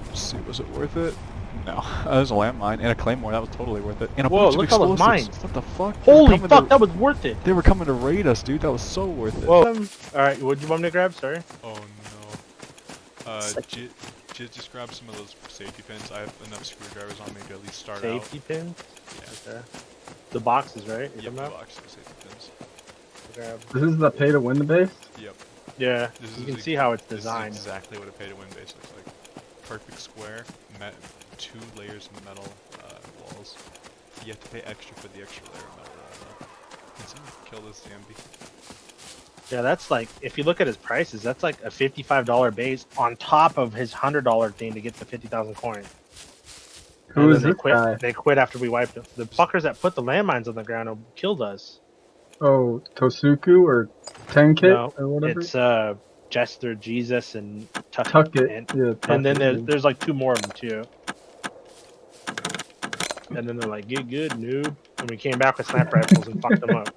Let's see, was it worth it? No. That was a landmine and a claymore. That was totally worth it. And a Whoa, bunch of look at all those explosives. mines. What the fuck? Holy fuck, that was worth it. They were coming to raid us, dude. That was so worth it. Whoa. Alright, what do you want me to grab? Sorry. Oh no. Jizz just grab some of those safety pins. I have enough screwdrivers on me to at least start Safety out. pins? Yeah. Okay. The boxes, right? Yep, the box of safety pins. Grab. This is the pay to win the base? Yep. Yeah, you can see how it's This designed. is exactly what a pay-to-win base looks like. Perfect square, 2 layers of metal walls. You have to pay extra for the extra layer of metal wall though. Can someone kill this zombie? Yeah, that's like, if you look at his prices, that's like a $55 base on top of his $100 thing to get the 50,000 coins. Who is they this quit. guy? They quit after we wiped them. The fuckers that put the landmines on the ground killed us. Oh, Tosuku or Tenkit No, or whatever? it's Jester, Jesus, and Tuck Tuckit. And, Yeah, and then Tuckit. there's like 2 more of them too. And then they're like, get good, noob. And we came back with sniper rifles and fucked them up.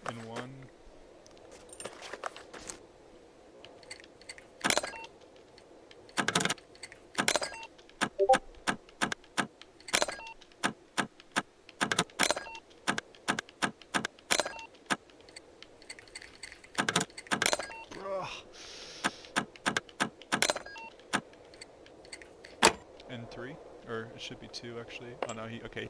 In one. Bruh. In 3? Or it should be 2 actually. Oh no, okay.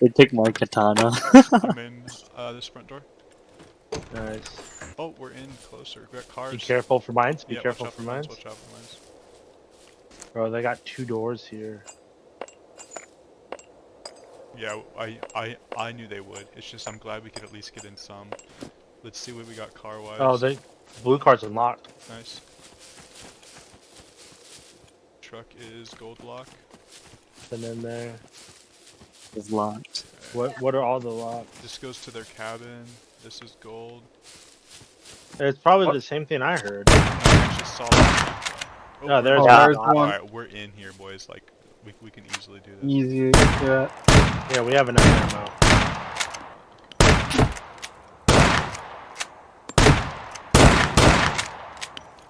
They took my katana. I'm in this front door. Nice. Oh, we're in closer. We got cars. Be careful for mines. Be Yeah, careful watch out for mines. Watch out for mines. Bro, they got 2 doors here. Yeah, I knew they would. It's just I'm glad we could at least get in some. Let's see what we got car-wise. Oh, the blue car's unlocked. Nice. Truck is gold block. And then there. It's locked. Okay. What are all the locks? This goes to their cabin. This is gold. It's probably the same thing I heard. I just saw that. Oh, No, there's there's one. one. Alright, we're in here, boys. Like, we can easily do this. Easy, yeah. Yeah, we have enough ammo.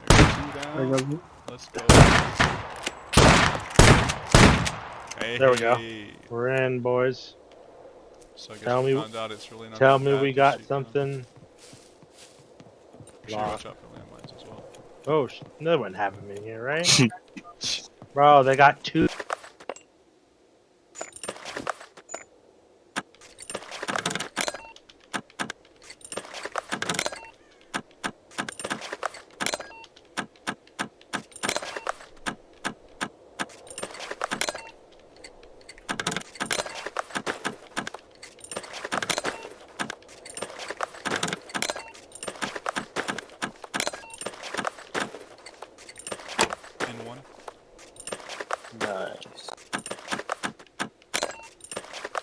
There's 2 There down. goes it. Let's go. Hey, There we go. We're in, boys. So I guess Tell we me- found out it's really not Tell that me bad we to got shoot down. something. We should watch out for landmines as well. Oh, another one have them in here, right? Bro, they got 2. In 1. Nice.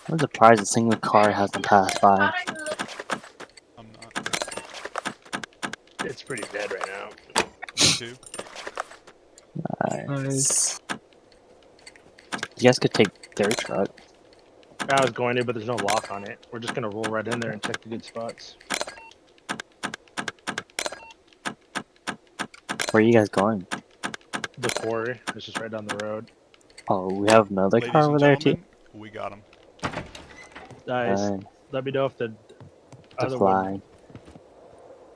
I'm surprised a single car hasn't passed by. I'm not. It's pretty dead right now. 2. Nice. You guys could take their truck. I was going to, but there's no lock on it. We're just gonna roll right in there and check the good spots. Where are you guys going? The quarry. It's just right down the road. Oh, we have another Ladies car and over there too. gentlemen, we got him. Guys, Nice. let me know if the The other one. flag.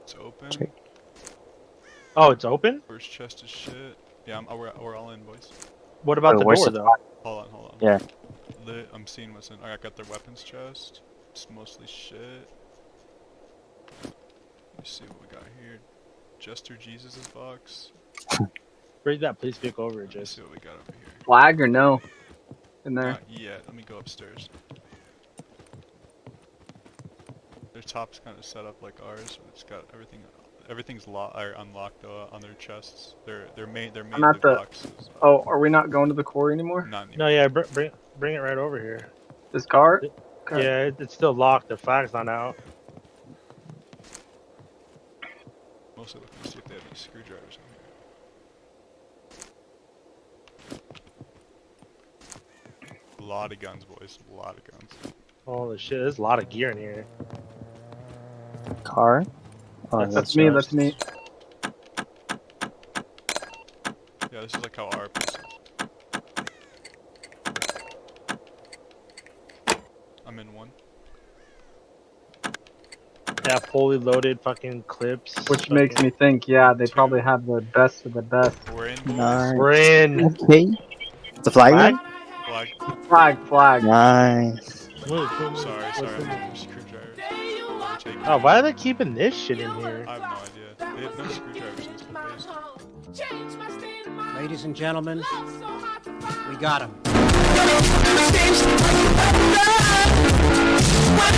It's open. Check. Oh, it's open? First chest is shit. Yeah, we're all in, boys. What about Wait, the where's door, the though? Hold on. Yeah. I'm seeing what's in. I got their weapons chest. It's mostly shit. Let me see what we got here. Jester Jesus' box. Bring that police vehicle over, Let's just. see what we got over here. Flag or no? In there. Not yet. Let me go upstairs. Their top's kind of set up like ours, but it's got everything. Everything's unlocked on their chests. Their main I'm at loot the- box is Oh, are we not going to the quarry anymore? not anymore. No, yeah, bring it right over here. This car? Okay. Yeah, it's still locked. The flag's not out. Mostly looking to see if they have any screwdrivers in here. A lot of guns, boys. A lot of guns. Holy shit, there's a lot of gear in here. Car? Oh, That's me, yours. that's me. Yeah, this is like how our place is. I'm in one. Yeah, fully loaded fucking clips. Which makes me think, yeah, they probably have the best of the best. We're in, boys. Nice. We're in. Okay. The flag? Flag? Flag. Flag. Nice. Move. Sorry, I'm looking for screwdrivers. Overtake me. Oh, why are they keeping this shit in here? I have no idea. They have no screwdrivers in this place. Ladies and gentlemen, we got him. What